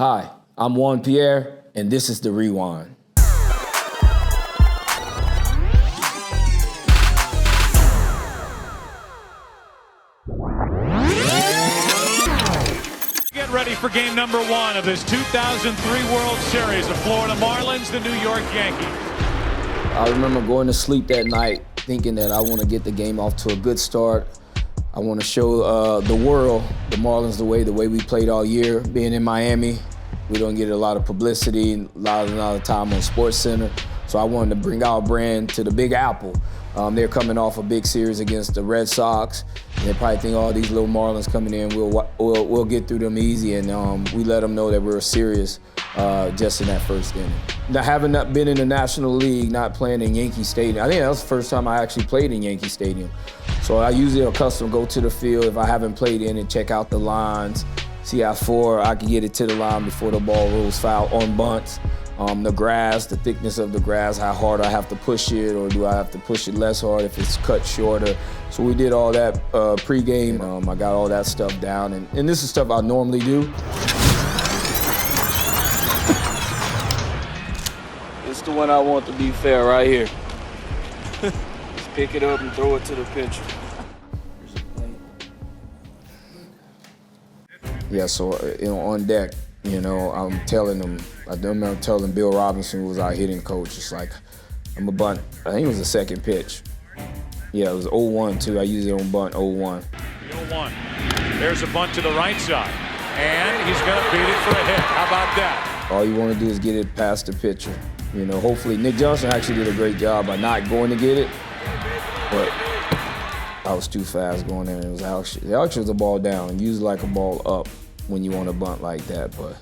Hi, I'm Juan Pierre, and this is The Rewind. Get ready for game number one of this 2003 World Series. The Florida Marlins, the New York Yankees. I remember going to sleep that night thinking that I want to get the game off to a good start. I want to show the world, the Marlins, the way we played all year. Being in Miami, we don't get a lot of publicity, a lot of time on SportsCenter. So I wanted to bring our brand to the Big Apple. They're coming off a big series against the Red Sox. And they probably think all these little Marlins coming in, we'll get through them easy, and we let them know that we're serious just in that first inning. Now, having not been in the National League, not playing in Yankee Stadium, I think that was the first time I actually played in Yankee Stadium. So I usually accustomed to go to the field if I haven't played in and check out the lines, see how far I can get it to the line before the ball rolls foul on bunts. The grass, the thickness of the grass, how hard I have to push it, or do I have to push it less hard if it's cut shorter. So we did all that pregame. I got all that stuff down, and this is stuff I normally do. It's the one I want to be fair right here. Just pick it up and throw it to the pitcher. Yeah, so on deck, I'm telling them. I remember telling Bill Robinson, who was our hitting coach, it's like, I'm a bunt. I think it was the second pitch. Yeah, it was 0-1 too. I used it on bunt 0-1. The 0-1. There's a bunt to the right side, and he's going to beat it for a hit. How about that? All you want to do is get it past the pitcher. Hopefully Nick Johnson actually did a great job by not going to get it, but I was too fast going there. It was actually the ball down. Usually like a ball up when you want to bunt like that, but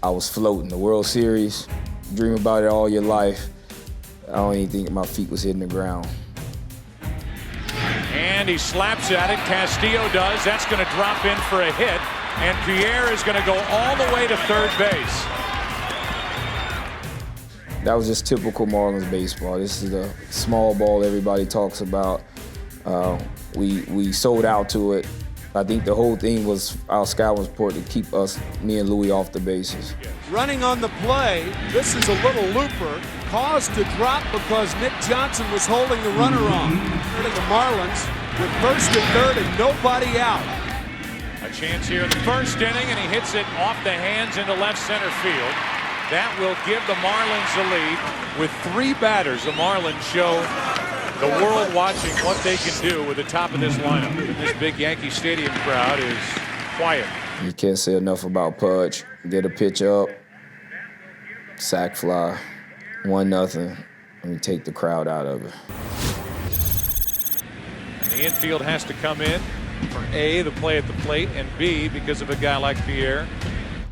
I was floating. The World Series, dream about it all your life. I don't even think my feet was hitting the ground. And he slaps at it. Castillo does. That's going to drop in for a hit. And Pierre is going to go all the way to third base. That was just typical Marlins baseball. This is the small ball everybody talks about. We sold out to it. I think the whole thing was our scouting report to keep me and Louis off the bases. Running on the play, this is a little looper, caused to drop because Nick Johnson was holding the runner on. The Marlins with first and third and nobody out. A chance here in the first inning, and he hits it off the hands into left center field. That will give the Marlins the lead. With three batters, the Marlins show the world watching what they can do with the top of this lineup. And this big Yankee Stadium crowd is quiet. You can't say enough about Pudge. Get a pitch up, sac fly, 1-0, and we take the crowd out of it. And the infield has to come in for A, the play at the plate, and B, because of a guy like Pierre.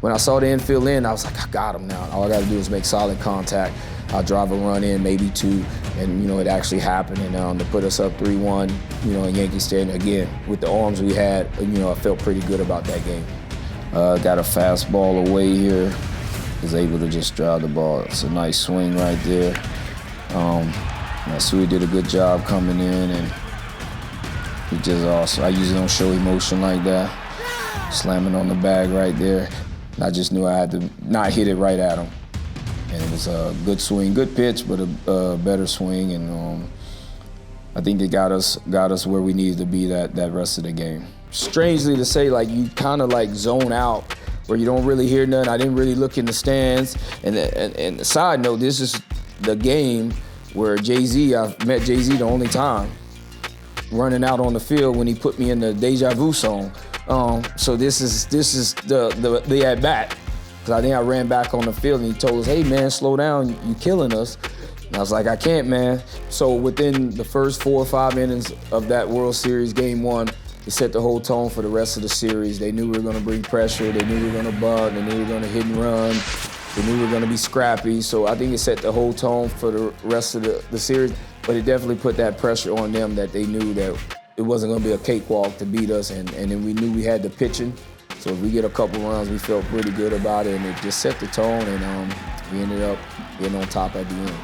When I saw the infield in, I was like, I got him now. All I got to do is make solid contact. I'll drive a run in, maybe two, and it actually happened. And to put us up 3-1, in Yankee Stadium again with the arms we had, I felt pretty good about that game. Got a fastball away here. Was able to just drive the ball. It's a nice swing right there. Sui did a good job coming in, and he just awesome. I usually don't show emotion like that. Slamming on the bag right there. And I just knew I had to not hit it right at him. And it was a good swing, good pitch, but a better swing. And I think it got us where we needed to be that rest of the game. Strangely to say, you kind of zone out where you don't really hear nothing. I didn't really look in the stands. And the side note, this is the game where Jay-Z, I met Jay-Z the only time, running out on the field when he put me in the deja vu song. So this is the at bat. Because I think I ran back on the field and he told us, hey man, slow down, you killing us. And I was like, I can't, man. So within the first 4 or 5 innings of that World Series game one, it set the whole tone for the rest of the series. They knew we were gonna bring pressure, they knew we were gonna bunt, they knew we were gonna hit and run, they knew we were gonna be scrappy. So I think it set the whole tone for the rest of the series, but it definitely put that pressure on them that they knew that it wasn't gonna be a cakewalk to beat us, and then we knew we had the pitching. So if we get a couple runs, we felt pretty good about it, and it just set the tone, and we ended up getting on top at the end.